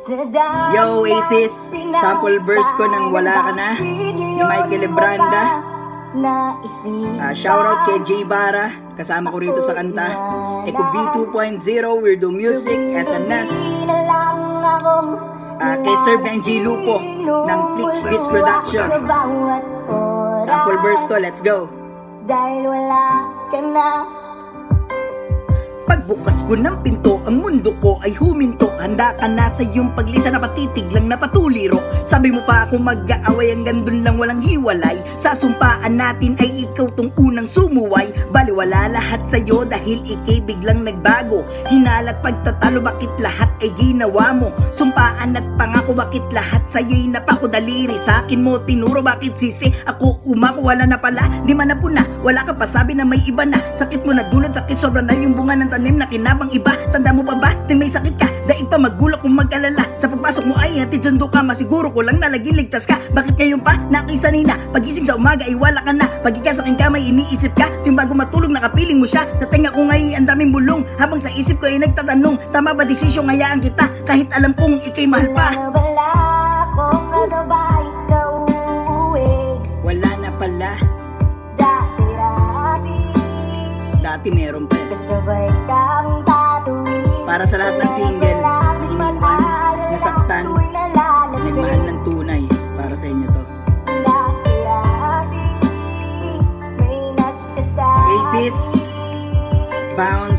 Yo Oasis, sample verse ko ng Wala Ka Na ni Michael Lebranda. Shoutout kay Jay Barra, kasama ko rito sa kanta. Eco B 2.0, Weirdo Music, SNS. Kay Sir Benji Lupo ng Flix Beats Production. Sample verse ko, let's go. Dahil wala ka na. Pagbukas ko ng pinto, ang mundo ko ay huminto. Handa ka na sa iyong paglisa na patitig lang na patuliro. Sabi mo pa ako mag-aaway, hanggang dun lang walang hiwalay. Sa sumpaan natin ay ikaw tong unang sumuway. Baliwala lahat sa'yo dahil ikay biglang nagbago. Hinalat pagtatalo, bakit lahat ay ginawa mo? Sumpaan at pangako, bakit lahat sa'yo'y napakudaliri? Sa akin mo tinuro, bakit sisi? Ako umako, wala na pala, di man na puna. Wala ka pa, sabi na may iba na. Sakit mo na dulot, sakit sobra na yung bunga ng tanim na kinabang iba. Tanda mo pa ba, di may sakit ka? Daig pa magulo kung mag-alala. Sa pagpasok mo ay hatid sundo ka. Masiguro ko lang na lagi ligtas ka. Bakit ngayon pa, nakisanay na? Pagising sa umaga ay wala ka na. Pag ika sa aking kamay iniisip ka. Tuwing bago matulog nakapiling mo siya. Sa tenga ko ngayon ang daming bulong. Habang sa isip ko ay nagtatanong, tama ba desisyon ngayaan kita? Kahit alam kong ikay mahal pa. Wala akong kasabay ka uuwi. Wala na pala. Dati meron pa. Kasabay kang tatuwi. Para sa lahat ng single na iniwan, nasaktan, nagmahal ng tunay. Para sa inyo to. Oasis, Bound